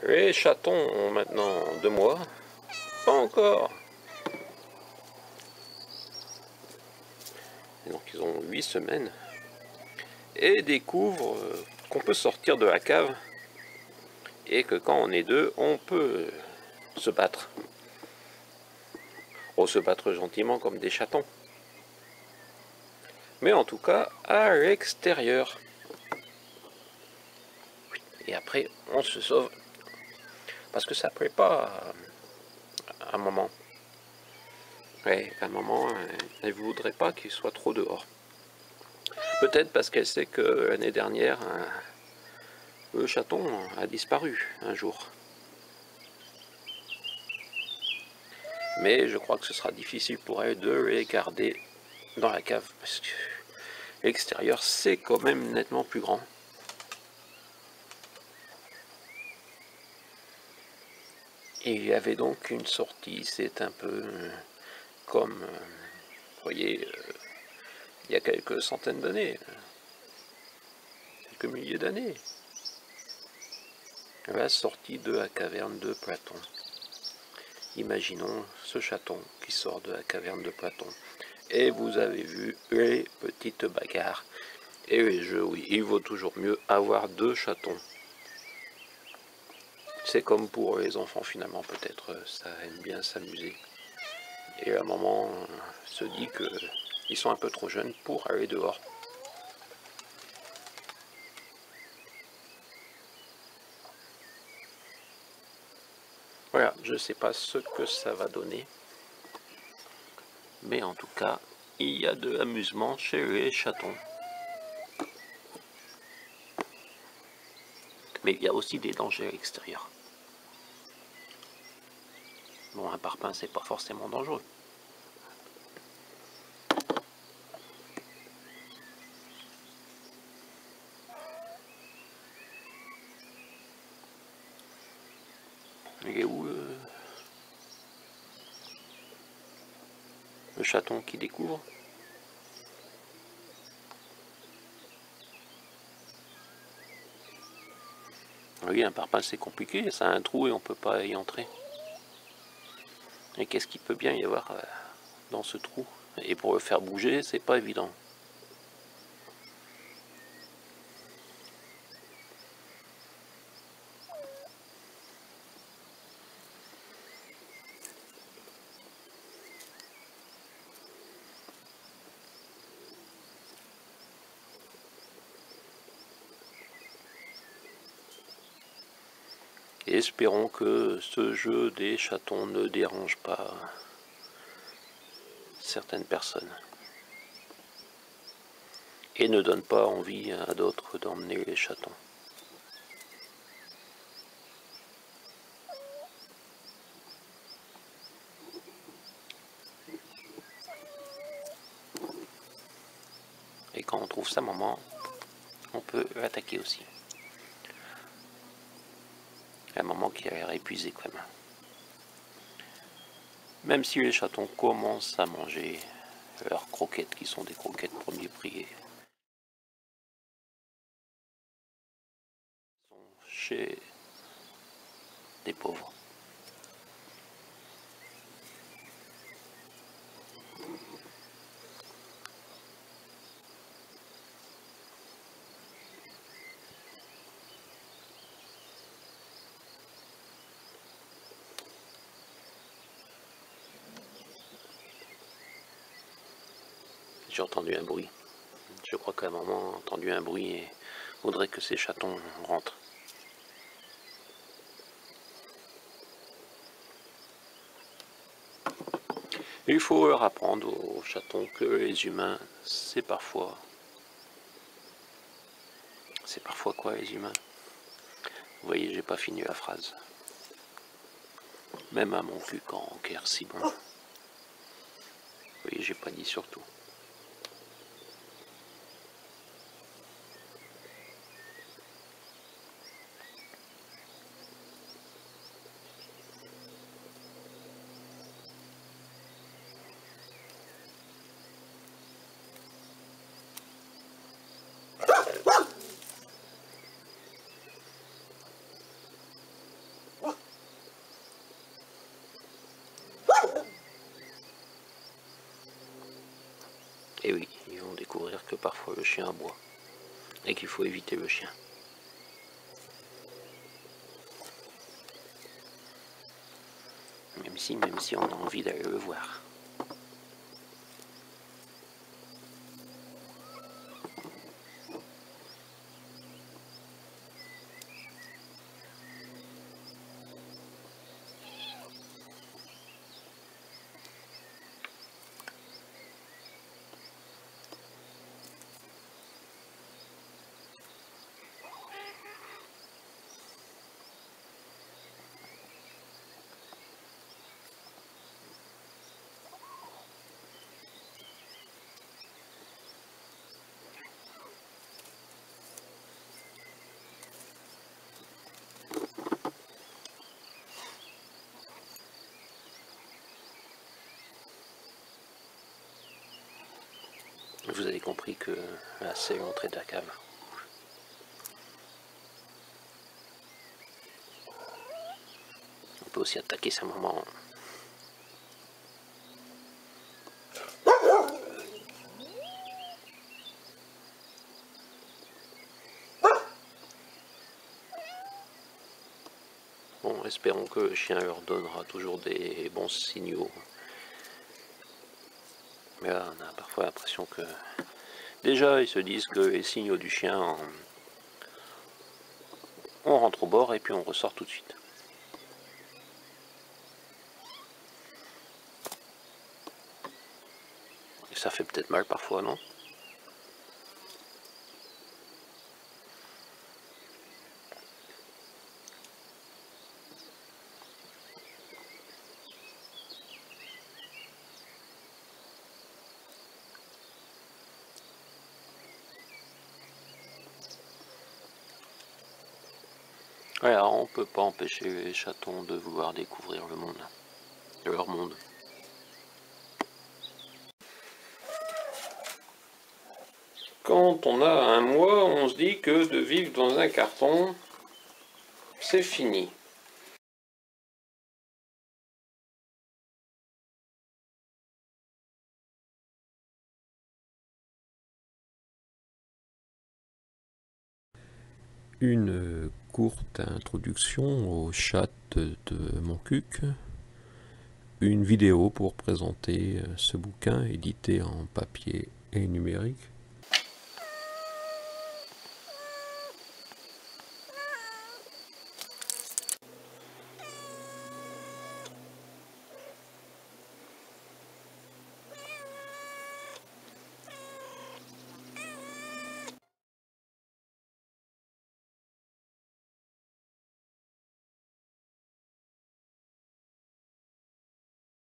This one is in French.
Les chatons ont maintenant 2 mois. Pas encore. Et donc ils ont 8 semaines. Et découvrent qu'on peut sortir de la cave. Et que quand on est 2, on peut se battre. On se battre gentiment comme des chatons. Mais en tout cas, à l'extérieur. Et après, on se sauve. Parce que ça plaît pas à maman. Ouais, à maman, elle ne voudrait pas qu'il soit trop dehors. Peut-être parce qu'elle sait que l'année dernière, le chaton a disparu un jour. Mais je crois que ce sera difficile pour elle de les garder dans la cave. Parce que l'extérieur, c'est quand même nettement plus grand. Et il y avait donc une sortie, c'est un peu comme, vous voyez, il y a quelques centaines d'années, quelques milliers d'années, la sortie de la caverne de Platon. Imaginons ce chaton qui sort de la caverne de Platon. Et vous avez vu les petites bagarres et les jeux, oui, il vaut toujours mieux avoir 2 chatons. C'est comme pour les enfants finalement, peut-être ça aime bien s'amuser. Et la maman se dit qu'ils sont un peu trop jeunes pour aller dehors. Voilà, je ne sais pas ce que ça va donner. Mais en tout cas, il y a de l'amusement chez les chatons. Mais il y a aussi des dangers à l'extérieur. Bon, un parpaing, c'est pas forcément dangereux. Il est où le chaton qui découvre? Oui, un parpaing c'est compliqué, ça a un trou et on peut pas y entrer. Et qu'est-ce qu'il peut bien y avoir dans ce trou? Et pour le faire bouger, c'est pas évident. Et espérons que ce jeu des chatons ne dérange pas certaines personnes. Et ne donne pas envie à d'autres d'emmener les chatons. Et quand on trouve sa maman, on peut l'attaquer aussi. La maman qui a l'air épuisée quand même. Même si les chatons commencent à manger leurs croquettes, qui sont des croquettes premier prix, sont chez des pauvres. J'ai entendu un bruit. Je crois que la maman a entendu un bruit et voudrait que ses chatons rentrent. Il faut leur apprendre aux chatons que les humains, c'est parfois... C'est parfois quoi les humains? Vous voyez, j'ai pas fini la phrase. Même à mon cul quand on guerre si bon. Vous voyez, j'ai pas dit surtout. que parfois le chien aboie et qu'il faut éviter le chien. Même si on a envie d'aller le voir. Vous avez compris que là c'est l'entrée de la cave. On peut aussi attaquer sa maman. Bon, espérons que le chien leur donnera toujours des bons signaux. Mais là, on a parfois l'impression que... Déjà, ils se disent que les signaux du chien, on rentre au bord et puis on ressort tout de suite. Et ça fait peut-être mal parfois, non? Alors, on peut pas empêcher les chatons de vouloir découvrir le monde, leur monde. Quand on a un mois, on se dit que de vivre dans un carton, c'est fini. Une courte introduction au chat de Moncuq, une vidéo pour présenter ce bouquin édité en papier et numérique,